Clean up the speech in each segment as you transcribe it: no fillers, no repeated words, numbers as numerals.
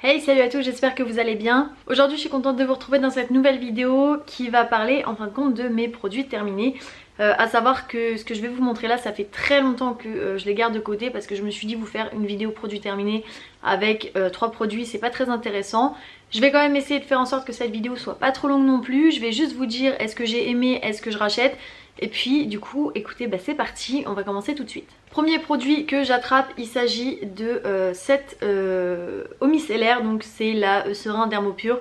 Hey, salut à tous, j'espère que vous allez bien. Aujourd'hui je suis contente de vous retrouver dans cette nouvelle vidéo qui va parler en fin de compte de mes produits terminés. À savoir que ce que je vais vous montrer là, ça fait très longtemps que je les garde de côté parce que je me suis dit vous faire une vidéo produits terminés avec 3 produits, c'est pas très intéressant. Je vais quand même essayer de faire en sorte que cette vidéo soit pas trop longue non plus. Je vais juste vous dire est-ce que j'ai aimé, est-ce que je rachète. Et puis du coup écoutez, c'est parti, on va commencer tout de suite. Premier produit que j'attrape, il s'agit de cette eau micellaire, donc c'est la Serein Dermopure.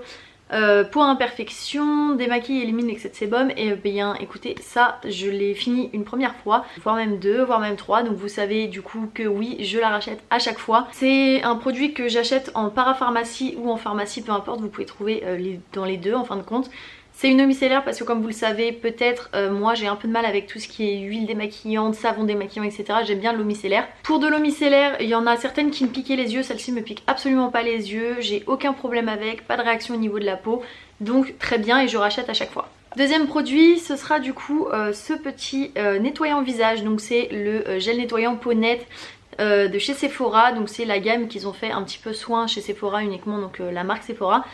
Pour imperfection, démaquille, élimine l'excès de sébum. Et bien écoutez, ça je l'ai fini une première fois, voire même deux, voire même trois. Donc vous savez du coup que oui, je la rachète à chaque fois. C'est un produit que j'achète en parapharmacie ou en pharmacie, peu importe, vous pouvez trouver dans les deux en fin de compte. C'est une eau micellaire parce que comme vous le savez peut-être, moi j'ai un peu de mal avec tout ce qui est huile démaquillante, savon démaquillant, etc. J'aime bien l'eau micellaire. Pour de l'eau micellaire, il y en a certaines qui me piquaient les yeux, celle-ci me pique absolument pas les yeux, j'ai aucun problème avec, pas de réaction au niveau de la peau, donc très bien et je rachète à chaque fois. Deuxième produit, ce sera du coup ce petit nettoyant visage, donc c'est le gel nettoyant peau nette de chez Sephora, donc c'est la gamme qu'ils ont fait un petit peu soin chez Sephora uniquement, donc la marque Sephora.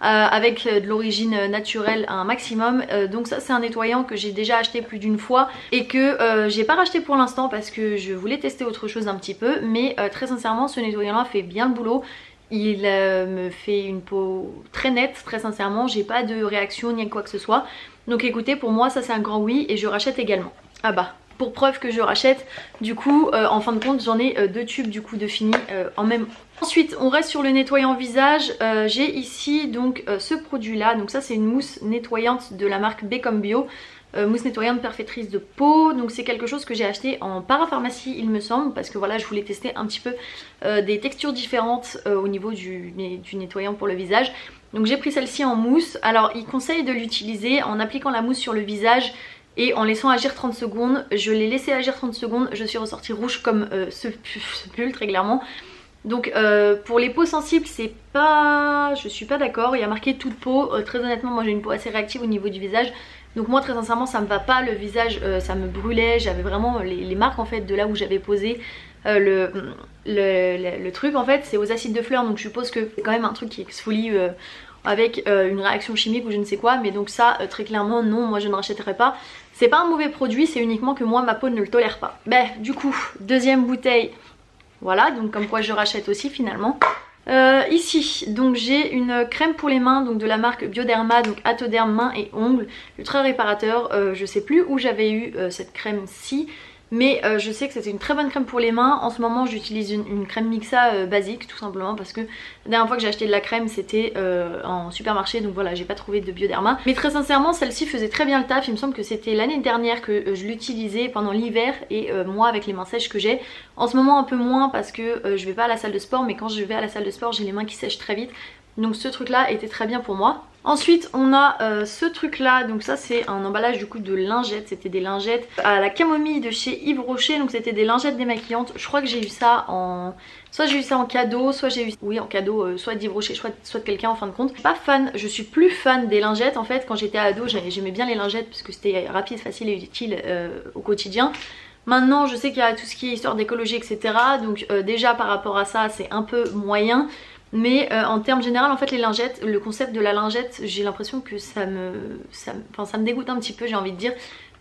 Avec de l'origine naturelle un maximum, donc ça c'est un nettoyant que j'ai déjà acheté plus d'une fois et que j'ai pas racheté pour l'instant parce que je voulais tester autre chose un petit peu, mais très sincèrement ce nettoyant là fait bien le boulot. Il me fait une peau très nette, très sincèrement, j'ai pas de réaction ni quoi que ce soit, donc écoutez, pour moi ça c'est un grand oui et je rachète également. Ah bah, pour preuve que je rachète, du coup en fin de compte j'en ai 2 tubes du coup de fini en même. Ensuite on reste sur le nettoyant visage, j'ai ici donc ce produit là, donc ça c'est une mousse nettoyante de la marque B comme Bio, mousse nettoyante perfectrice de peau, donc c'est quelque chose que j'ai acheté en parapharmacie il me semble, parce que voilà je voulais tester un petit peu des textures différentes au niveau du nettoyant pour le visage. Donc j'ai pris celle-ci en mousse. Alors il conseille de l'utiliser en appliquant la mousse sur le visage et en laissant agir 30 secondes. Je l'ai laissé agir 30 secondes, je suis ressortie rouge comme ce pull très clairement. Donc pour les peaux sensibles c'est pas, je suis pas d'accord, il y a marqué toute peau, très honnêtement moi j'ai une peau assez réactive au niveau du visage. Donc moi très sincèrement ça me va pas, le visage ça me brûlait, j'avais vraiment les marques en fait de là où j'avais posé le truc en fait c'est aux acides de fleurs, donc je suppose que c'est quand même un truc qui exfolie avec une réaction chimique ou je ne sais quoi, mais donc ça très clairement non, moi je ne rachèterai pas. C'est pas un mauvais produit, c'est uniquement que moi ma peau ne le tolère pas. Du coup deuxième bouteille. Voilà, donc comme quoi je rachète aussi finalement. Ici, donc j'ai une crème pour les mains, donc de la marque Bioderma, donc Atoderm mains et ongles, ultra réparateur. Je sais plus où j'avais eu cette crème-ci, mais je sais que c'était une très bonne crème pour les mains. En ce moment j'utilise une crème Mixa basique tout simplement parce que la dernière fois que j'ai acheté de la crème c'était en supermarché, donc voilà j'ai pas trouvé de Bioderma. Mais très sincèrement celle-ci faisait très bien le taf, il me semble que c'était l'année dernière que je l'utilisais pendant l'hiver et moi avec les mains sèches que j'ai. En ce moment un peu moins parce que je vais pas à la salle de sport, mais quand je vais à la salle de sport j'ai les mains qui sèchent très vite. Donc ce truc là était très bien pour moi. Ensuite on a ce truc là, donc ça c'est un emballage du coup de lingettes, c'était des lingettes à la camomille de chez Yves Rocher, donc c'était des lingettes démaquillantes. Je crois que j'ai eu ça en... soit j'ai eu ça en cadeau, soit j'ai eu... oui en cadeau, soit d'Yves Rocher, soit de quelqu'un en fin de compte. Pas fan, je suis plus fan des lingettes en fait. Quand j'étais ado j'aimais bien les lingettes parce que c'était rapide, facile et utile au quotidien. Maintenant je sais qu'il y a tout ce qui est histoire d'écologie etc, donc déjà par rapport à ça c'est un peu moyen. Mais en termes généraux en fait les lingettes, le concept de la lingette j'ai l'impression que ça me dégoûte un petit peu, j'ai envie de dire.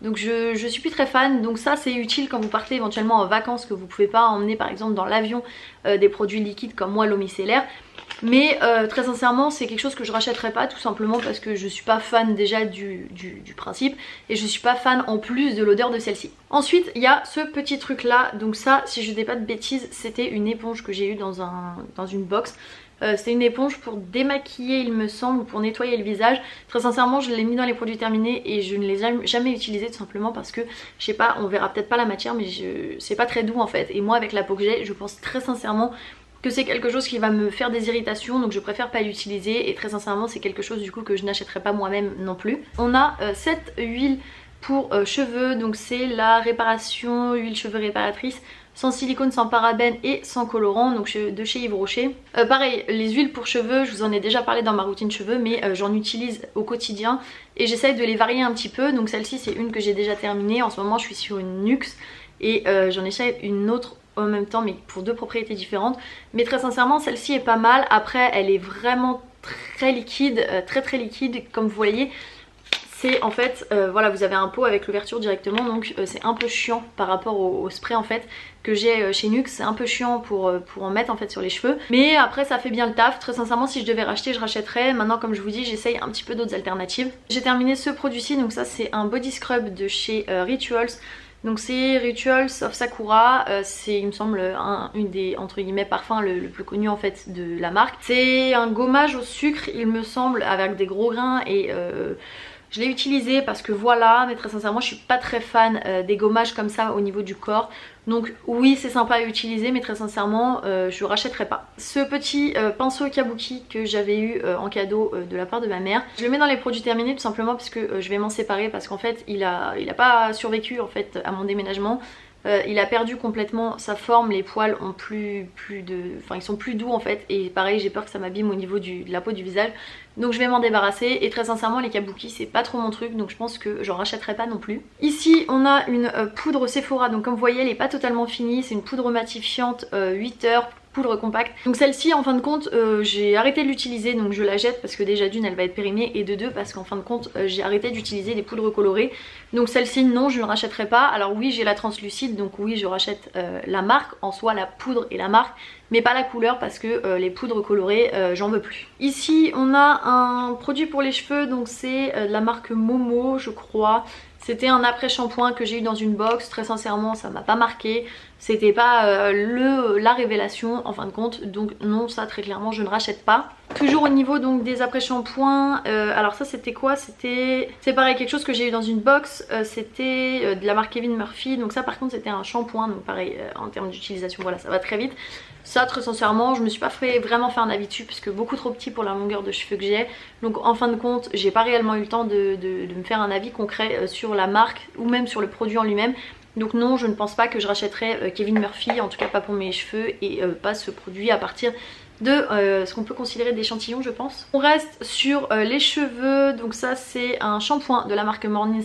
Donc je suis plus très fan, donc ça c'est utile quand vous partez éventuellement en vacances, que vous pouvez pas emmener par exemple dans l'avion des produits liquides comme moi l'eau micellaire. Mais très sincèrement c'est quelque chose que je rachèterai pas tout simplement parce que je suis pas fan déjà du principe et je suis pas fan en plus de l'odeur de celle-ci. Ensuite il y a ce petit truc là, donc ça si je dis pas de bêtises c'était une éponge que j'ai eue dans une box. C'est une éponge pour démaquiller il me semble, ou pour nettoyer le visage. Très sincèrement je l'ai mis dans les produits terminés et je ne l'ai jamais utilisé tout simplement parce que je sais pas, on verra peut-être pas la matière mais c'est pas très doux en fait. Et moi avec la peau que j'ai je pense très sincèrement que c'est quelque chose qui va me faire des irritations, donc je préfère pas l'utiliser et très sincèrement c'est quelque chose du coup que je n'achèterai pas moi-même non plus. On a cette huile pour cheveux, donc c'est la réparation huile cheveux réparatrice sans silicone, sans parabènes et sans colorant, donc de chez Yves Rocher. Pareil, les huiles pour cheveux, je vous en ai déjà parlé dans ma routine cheveux, mais j'en utilise au quotidien et j'essaye de les varier un petit peu. Donc celle-ci c'est une que j'ai déjà terminée, en ce moment je suis sur une Nuxe et j'en essaye une autre en même temps mais pour deux propriétés différentes. Mais très sincèrement celle-ci est pas mal. Après elle est vraiment très liquide, très liquide comme vous voyez. C'est en fait, voilà, vous avez un pot avec l'ouverture directement, donc c'est un peu chiant par rapport au spray en fait que j'ai chez NYX. C'est un peu chiant pour en mettre en fait sur les cheveux, mais après ça fait bien le taf. Très sincèrement si je devais racheter je rachèterais. Maintenant comme je vous dis j'essaye un petit peu d'autres alternatives. J'ai terminé ce produit-ci, donc ça c'est un body scrub de chez Rituals. Donc c'est Rituals of Sakura, c'est il me semble une des entre guillemets parfums le plus connu en fait de la marque. C'est un gommage au sucre il me semble avec des gros grains et je l'ai utilisé parce que voilà, mais très sincèrement je suis pas très fan des gommages comme ça au niveau du corps. Donc oui c'est sympa à utiliser mais très sincèrement je rachèterai pas. Ce petit pinceau kabuki que j'avais eu en cadeau de la part de ma mère, je le mets dans les produits terminés tout simplement parce que je vais m'en séparer parce qu'en fait il a pas survécu en fait à mon déménagement. Il a perdu complètement sa forme, les poils ont ils sont plus doux en fait et pareil j'ai peur que ça m'abîme au niveau de la peau du visage, donc je vais m'en débarrasser. Et très sincèrement les kabuki c'est pas trop mon truc, donc je pense que j'en rachèterai pas non plus. Ici on a une poudre Sephora, donc comme vous voyez elle est pas totalement finie, c'est une poudre matifiante 8 heures, poudre compacte. Donc celle-ci en fin de compte j'ai arrêté de l'utiliser, donc je la jette parce que déjà d'une elle va être périmée et de deux parce qu'en fin de compte j'ai arrêté d'utiliser des poudres colorées. Donc celle-ci non je ne rachèterai pas. Alors oui j'ai la translucide, donc oui je rachète la marque en soi, la poudre et la marque, mais pas la couleur parce que les poudres colorées j'en veux plus. Ici on a un produit pour les cheveux, donc c'est de la marque Momo je crois. C'était un après shampoing que j'ai eu dans une box, très sincèrement ça m'a pas marqué. C'était pas la révélation en fin de compte, donc non ça très clairement je ne rachète pas. Toujours au niveau donc des après shampoings, alors ça c'était quoi? C'est pareil quelque chose que j'ai eu dans une box, c'était de la marque Kevin Murphy, donc ça par contre c'était un shampoing, donc pareil en termes d'utilisation voilà ça va très vite. Ça très sincèrement je me suis pas vraiment fait un avis dessus parce que beaucoup trop petit pour la longueur de cheveux que j'ai, donc en fin de compte j'ai pas réellement eu le temps de me faire un avis concret sur la marque ou même sur le produit en lui-même. Donc non je ne pense pas que je rachèterai Kevin Murphy, en tout cas pas pour mes cheveux et pas ce produit à partir de ce qu'on peut considérer d'échantillons je pense. On reste sur les cheveux, donc ça c'est un shampoing de la marque Morning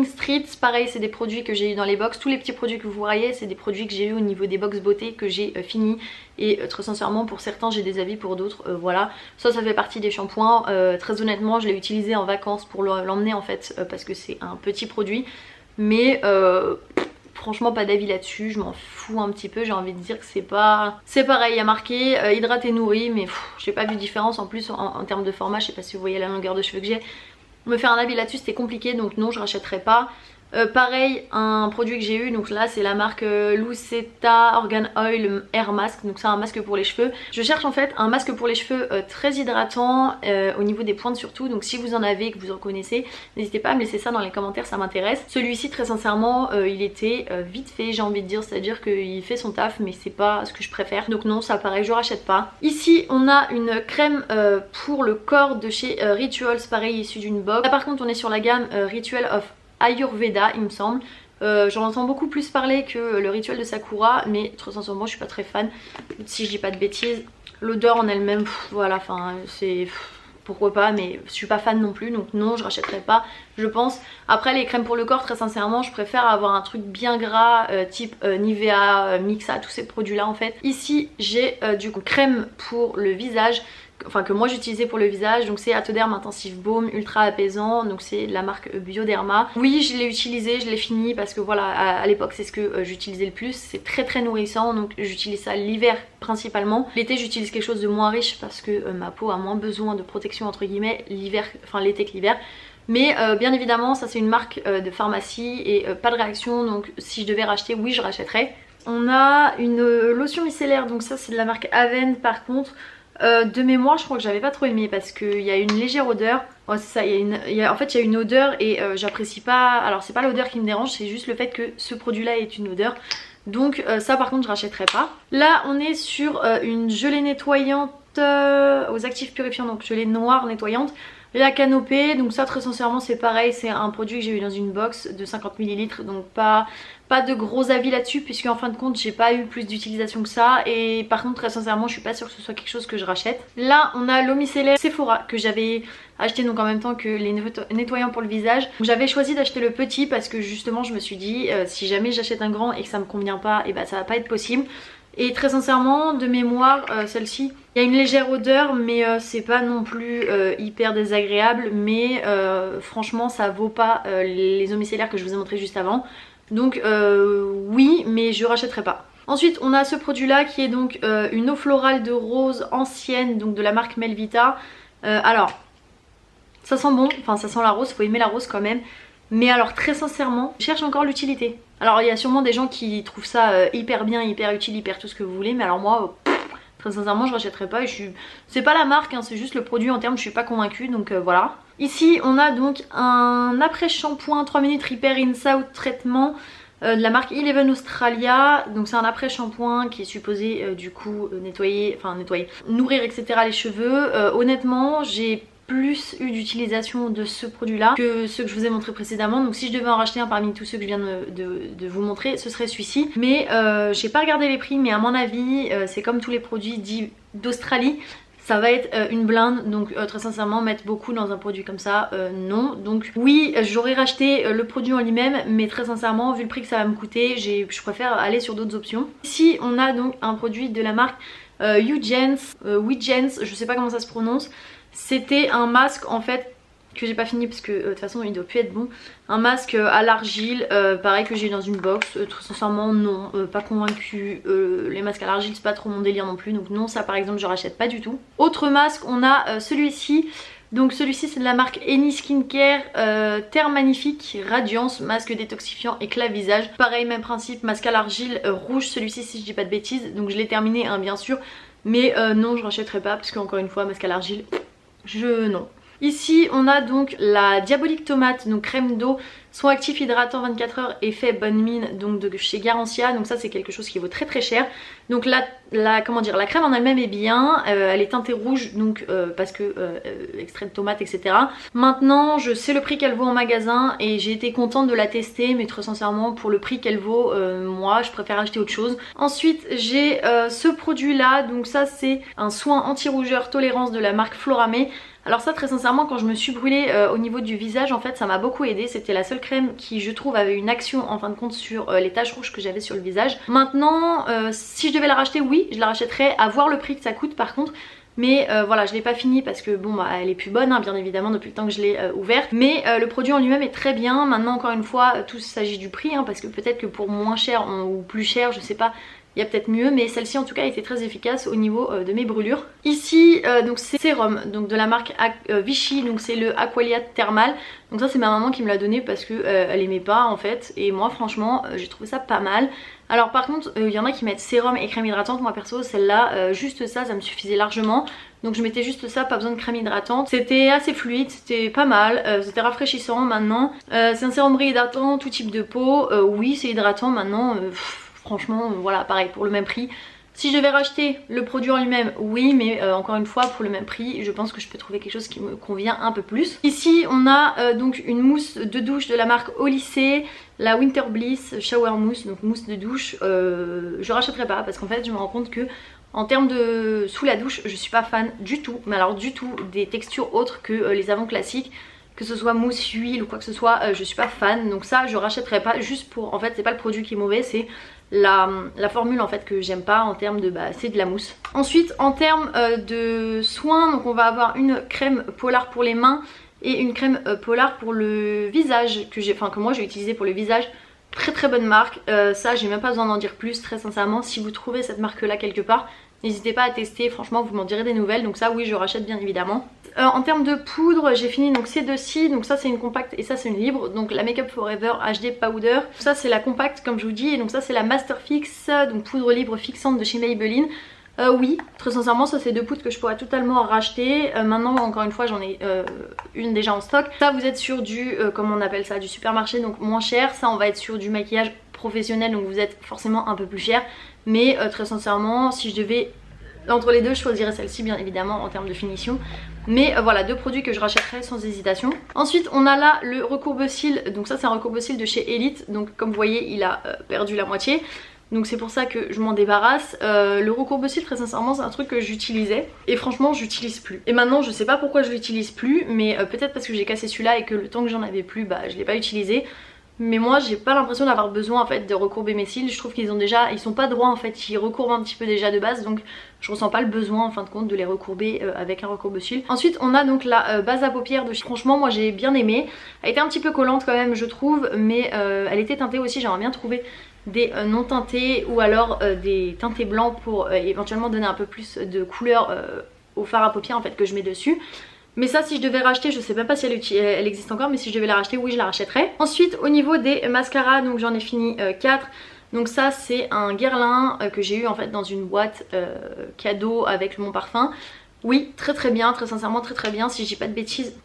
Street, pareil c'est des produits que j'ai eu dans les box. Tous les petits produits que vous voyez c'est des produits que j'ai eu au niveau des box beauté que j'ai fini. Et très sincèrement pour certains j'ai des avis, pour d'autres voilà. Ça fait partie des shampoings, très honnêtement je l'ai utilisé en vacances pour l'emmener en fait parce que c'est un petit produit. Mais franchement pas d'avis là-dessus, je m'en fous un petit peu, j'ai envie de dire que c'est pareil, il y a marqué hydrate et nourri, mais j'ai pas vu de différence en plus en termes de format, je sais pas si vous voyez la longueur de cheveux que j'ai. Me faire un avis là-dessus c'était compliqué, donc non je rachèterai pas. Pareil un produit que j'ai eu, donc là c'est la marque Lucetta Organ Oil Air Mask, donc c'est un masque pour les cheveux. Je cherche en fait un masque pour les cheveux très hydratant au niveau des pointes surtout, donc si vous en avez, que vous en connaissez, n'hésitez pas à me laisser ça dans les commentaires, ça m'intéresse. Celui-ci très sincèrement il était vite fait j'ai envie de dire, c'est à dire qu'il fait son taf mais c'est pas ce que je préfère, donc non ça pareil je rachète pas. Ici on a une crème pour le corps de chez Rituals, pareil issue d'une box. Là par contre on est sur la gamme Ritual of Ayurveda il me semble. J'en entends beaucoup plus parler que le rituel de Sakura, mais très sincèrement je suis pas très fan si je dis pas de bêtises. L'odeur en elle-même voilà, enfin c'est pourquoi pas, mais je suis pas fan non plus, donc non je rachèterai pas je pense. Après les crèmes pour le corps très sincèrement je préfère avoir un truc bien gras type Nivea, Mixa, tous ces produits là en fait. Ici j'ai du coup crème pour le visage, enfin que moi j'utilisais pour le visage, donc c'est Atoderm Intensive Baume ultra apaisant, donc c'est de la marque Bioderma. Oui je l'ai utilisé, je l'ai fini parce que voilà à l'époque c'est ce que j'utilisais le plus, c'est très nourrissant, donc j'utilise ça l'hiver principalement. L'été j'utilise quelque chose de moins riche parce que ma peau a moins besoin de protection entre guillemets l'hiver, enfin l'été que l'hiver. Mais bien évidemment ça c'est une marque de pharmacie et pas de réaction, donc si je devais racheter oui je rachèterais. On a une lotion micellaire, donc ça c'est de la marque Aven par contre. De mémoire je crois que j'avais pas trop aimé parce qu'il y a une légère odeur. Ouais c'est ça, en fait il y a une odeur et j'apprécie pas. Alors c'est pas l'odeur qui me dérange, c'est juste le fait que ce produit là ait une odeur. Donc ça par contre je rachèterai pas. Là on est sur une gelée nettoyante aux actifs purifiants, donc gelée noire nettoyante. La canopée, donc ça très sincèrement c'est pareil, c'est un produit que j'ai eu dans une box de 50 ml, donc pas de gros avis là-dessus puisque en fin de compte j'ai pas eu plus d'utilisation que ça, et par contre très sincèrement je suis pas sûre que ce soit quelque chose que je rachète. Là on a l'eau micellaire Sephora que j'avais acheté donc en même temps que les nettoyants pour le visage. J'avais choisi d'acheter le petit parce que justement je me suis dit si jamais j'achète un grand et que ça me convient pas, et bah ça va pas être possible. Et très sincèrement, de mémoire, celle-ci, il y a une légère odeur, mais c'est pas non plus hyper désagréable. Mais franchement, ça vaut pas les eaux micellaires que je vous ai montré juste avant. Donc oui, mais je rachèterai pas. Ensuite, on a ce produit-là qui est donc une eau florale de rose ancienne, donc de la marque Melvita. Alors, ça sent bon, enfin ça sent la rose, faut aimer la rose quand même. Mais alors très sincèrement, je cherche encore l'utilité. Alors il y a sûrement des gens qui trouvent ça hyper bien, hyper utile, hyper tout ce que vous voulez. Mais alors moi, très sincèrement je rachèterai pas. C'est pas la marque, hein, c'est juste le produit en termes, je suis pas convaincue, donc voilà. Ici on a donc un après-shampoing 3 minutes Repair In-Out traitement de la marque Eleven Australia. Donc c'est un après-shampoing qui est supposé du coup nettoyer, nourrir etc. les cheveux. Honnêtement j'ai plus eu d'utilisation de ce produit là que ceux que je vous ai montré précédemment, donc si je devais en racheter un parmi tous ceux que je viens de vous montrer, ce serait celui-ci. Mais j'ai pas regardé les prix, mais à mon avis c'est comme tous les produits dits d'Australie, ça va être une blinde, donc très sincèrement mettre beaucoup dans un produit comme ça, non. Donc oui, j'aurais racheté le produit en lui-même, mais très sincèrement vu le prix que ça va me coûter, je préfère aller sur d'autres options. Ici on a donc un produit de la marque Wigens, je sais pas comment ça se prononce. C'était un masque en fait que j'ai pas fini parce que de toute façon il doit plus être bon. Un masque à l'argile, pareil que j'ai dans une box. Très sincèrement non, pas convaincue. Les masques à l'argile c'est pas trop mon délire non plus, donc non, ça par exemple je rachète pas du tout. Autre masque, on a celui-ci. Donc celui-ci c'est de la marque Any Skincare Terre Magnifique Radiance, masque détoxifiant éclat visage. Pareil, même principe, masque à l'argile rouge, celui-ci si je dis pas de bêtises. Donc je l'ai terminé hein, bien sûr, mais non je rachèterai pas parce qu'encore une fois masque à l'argile, non. Ici on a donc la Diabolique Tomate, donc crème d'eau, soin actif hydratant 24 heures, effet bonne mine, donc de chez Garancia. Donc ça c'est quelque chose qui vaut très très cher. Donc la crème en elle-même est bien, elle est teintée rouge donc parce que extrait de tomate etc. Maintenant je sais le prix qu'elle vaut en magasin et j'ai été contente de la tester, mais très sincèrement pour le prix qu'elle vaut, moi je préfère acheter autre chose. Ensuite j'ai ce produit là, donc ça c'est un soin anti-rougeur tolérance de la marque Floramé. Alors ça très sincèrement quand je me suis brûlée au niveau du visage en fait ça m'a beaucoup aidé. C'était la seule crème qui je trouve avait une action en fin de compte sur les taches rouges que j'avais sur le visage. Maintenant si je devais la racheter, oui je la rachèterais, à voir le prix que ça coûte par contre. Mais voilà, je l'ai pas fini parce que bon bah elle est plus bonne hein, bien évidemment depuis le temps que je l'ai ouverte. Mais le produit en lui-même est très bien. Maintenant encore une fois tout s'agit du prix hein, parce que peut-être que pour moins cher ou plus cher je sais pas, il y a peut-être mieux, mais celle-ci en tout cas était très efficace au niveau de mes brûlures. Ici donc c'est sérum donc de la marque Vichy, donc c'est le Aqualia Thermal. Donc ça c'est ma maman qui me l'a donné parce que elle aimait pas en fait, et moi franchement j'ai trouvé ça pas mal. Alors par contre il y en a qui mettent sérum et crème hydratante, moi perso celle-là juste ça me suffisait largement. Donc je mettais juste ça, pas besoin de crème hydratante. C'était assez fluide, c'était pas mal, c'était rafraîchissant. Maintenant c'est un sérum hydratant tout type de peau, oui c'est hydratant maintenant. Franchement voilà pareil pour le même prix. Si je devais racheter le produit en lui-même, oui, mais encore une fois pour le même prix je pense que je peux trouver quelque chose qui me convient un peu plus. Ici on a donc une mousse de douche de la marque Olysée, la Winter Bliss Shower Mousse, donc mousse de douche. Je rachèterai pas parce qu'en fait je me rends compte que en termes de sous la douche je suis pas fan du tout, mais alors du tout, des textures autres que les savons classiques. Que ce soit mousse, huile ou quoi que ce soit, je suis pas fan, donc ça je rachèterai pas juste pour, en fait c'est pas le produit qui est mauvais, c'est la formule en fait que j'aime pas en termes de, c'est de la mousse. Ensuite en termes de soins, donc on va avoir une crème polar pour les mains et une crème polar pour le visage que moi j'ai utilisé pour le visage. Très très bonne marque, ça j'ai même pas besoin d'en dire plus très sincèrement. Si vous trouvez cette marque là quelque part, n'hésitez pas à tester, franchement vous m'en direz des nouvelles, donc ça oui je rachète bien évidemment. En termes de poudre j'ai fini donc ces deux-ci, donc ça c'est une compacte et ça c'est une libre, donc la Make Up Forever HD Powder, ça c'est la compacte comme je vous dis, et donc ça c'est la Master Fix, donc poudre libre fixante de chez Maybelline. Oui, très sincèrement ça c'est deux poudres que je pourrais totalement racheter. Maintenant encore une fois j'en ai une déjà en stock. Ça vous êtes sur du, comment on appelle ça, du supermarché, donc moins cher. Ça on va être sur du maquillage professionnel, donc vous êtes forcément un peu plus cher. Mais très sincèrement si je devais Entre les deux, je choisirais celle-ci bien évidemment en termes de finition. Mais voilà, 2 produits que je rachèterai sans hésitation. Ensuite, on a là le recourbe-cils. Donc ça, c'est un recourbe-cils de chez Elite. Donc comme vous voyez, il a perdu la moitié. Donc c'est pour ça que je m'en débarrasse. Le recourbe-cils, très sincèrement, c'est un truc que j'utilisais. Et franchement, j'utilise plus. Et maintenant, je sais pas pourquoi je l'utilise plus. Mais peut-être parce que j'ai cassé celui-là et que le temps que j'en avais plus, bah je l'ai pas utilisé. Mais moi j'ai pas l'impression d'avoir besoin en fait de recourber mes cils. Je trouve qu'ils ont déjà, ils sont pas droits en fait, ils recourbent un petit peu déjà de base. Donc je ressens pas le besoin en fin de compte de les recourber avec un recourbe-cils. Ensuite on a donc la base à paupières de chez... Franchement moi j'ai bien aimé. Elle était un petit peu collante quand même je trouve. Mais elle était teintée aussi, j'aimerais bien trouver des non teintés ou alors des teintés blancs pour éventuellement donner un peu plus de couleur au fard à paupières en fait que je mets dessus. Mais ça si je devais racheter, je sais même pas si elle existe encore, mais si je devais la racheter, oui je la rachèterais. Ensuite au niveau des mascaras, donc j'en ai fini 4. Donc ça c'est un Guerlain que j'ai eu en fait dans une boîte cadeau avec mon parfum. Oui, très très bien, très sincèrement très bien, si je dis pas de bêtises.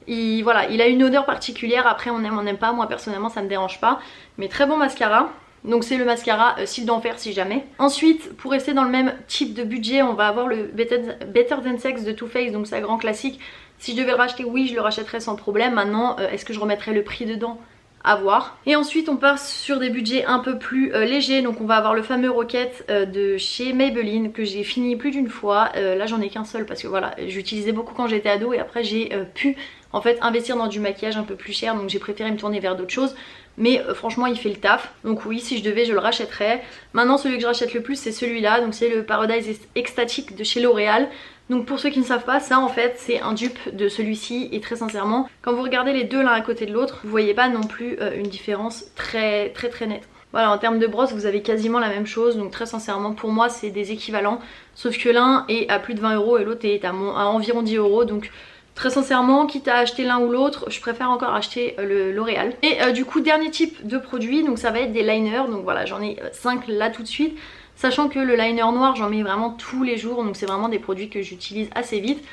Voilà, il a une odeur particulière, après on aime pas, moi personnellement ça me dérange pas. Mais très bon mascara. Donc c'est le mascara cils d'enfer si jamais. Ensuite pour rester dans le même type de budget, on va avoir le Better Than Sex de Too Faced, donc c'est un grand classique. Si je devais le racheter, oui je le rachèterais sans problème. Maintenant est-ce que je remettrais le prix dedans? À voir. Et ensuite on passe sur des budgets un peu plus légers. Donc on va avoir le fameux Rocket de chez Maybelline que j'ai fini plus d'une fois. Là j'en ai qu'un seul parce que voilà, j'utilisais beaucoup quand j'étais ado et après j'ai pu en fait investir dans du maquillage un peu plus cher. Donc j'ai préféré me tourner vers d'autres choses. Mais franchement il fait le taf. Donc oui si je devais je le rachèterais. Maintenant celui que je rachète le plus c'est celui-là. Donc c'est le Paradise Extatic de chez L'Oréal. Donc pour ceux qui ne savent pas, ça en fait c'est un dupe de celui-ci et très sincèrement quand vous regardez les deux l'un à côté de l'autre, vous voyez pas non plus une différence très nette. Voilà, en termes de brosse vous avez quasiment la même chose, donc très sincèrement pour moi c'est des équivalents, sauf que l'un est à plus de 20 € et l'autre est à environ 10 €, donc très sincèrement quitte à acheter l'un ou l'autre, je préfère encore acheter le L'Oréal. Et du coup dernier type de produit, donc ça va être des liners, donc voilà j'en ai 5 là tout de suite. Sachant que le liner noir j'en mets vraiment tous les jours, donc c'est vraiment des produits que j'utilise assez vite.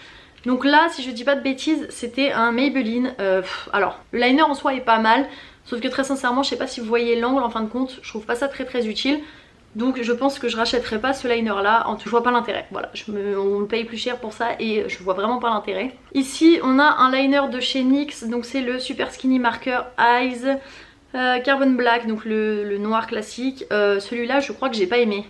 Donc là si je dis pas de bêtises c'était un Maybelline. Alors le liner en soi est pas mal, sauf que très sincèrement je sais pas si vous voyez l'angle en fin de compte, je trouve pas ça très utile. Donc je pense que je rachèterai pas ce liner là, je vois pas l'intérêt, voilà, on me paye plus cher pour ça et je vois vraiment pas l'intérêt. Ici on a un liner de chez NYX, donc c'est le Super Skinny Marker Eyes. Carbon Black, donc le noir classique. Celui-là je crois que j'ai pas aimé.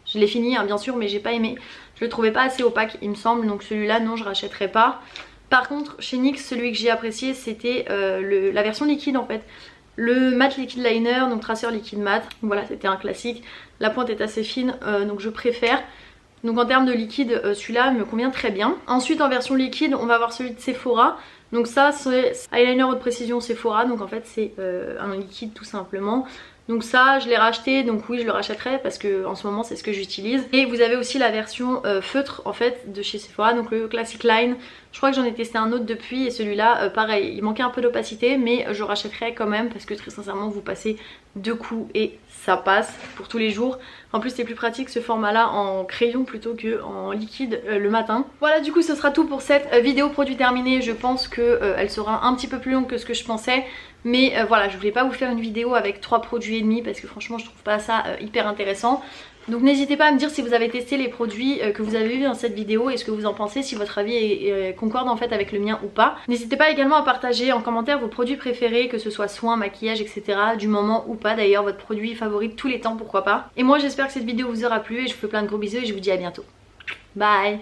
Je l'ai fini hein, bien sûr mais j'ai pas aimé. Je le trouvais pas assez opaque il me semble, donc celui-là non je rachèterai pas. Par contre chez NYX celui que j'ai apprécié c'était la version liquide en fait. Le matte liquide liner, donc traceur liquide mat. Voilà c'était un classique. La pointe est assez fine donc je préfère. Donc en termes de liquide celui-là me convient très bien. Ensuite en version liquide on va avoir celui de Sephora. Donc ça c'est eyeliner haute précision Sephora, donc en fait c'est un liquide tout simplement. Donc ça je l'ai racheté, donc oui je le rachèterai parce que en ce moment c'est ce que j'utilise. Et vous avez aussi la version feutre en fait de chez Sephora, donc le Classic Line. Je crois que j'en ai testé un autre depuis et celui-là pareil, il manquait un peu d'opacité mais je rachèterai quand même parce que très sincèrement vous passez 2 coups et ça passe pour tous les jours. En plus c'est plus pratique ce format là en crayon plutôt que en liquide le matin. Voilà du coup ce sera tout pour cette vidéo produit terminé. Je pense que elle sera un petit peu plus longue que ce que je pensais. Mais voilà je voulais pas vous faire une vidéo avec 3 produits et demi parce que franchement je trouve pas ça hyper intéressant. Donc n'hésitez pas à me dire si vous avez testé les produits que vous avez vus dans cette vidéo et ce que vous en pensez, si votre avis est concorde en fait avec le mien ou pas. N'hésitez pas également à partager en commentaire vos produits préférés, que ce soit soins, maquillage, etc. du moment ou pas d'ailleurs, votre produit favori de tous les temps, pourquoi pas. Et moi j'espère que cette vidéo vous aura plu et je vous fais plein de gros bisous et je vous dis à bientôt. Bye.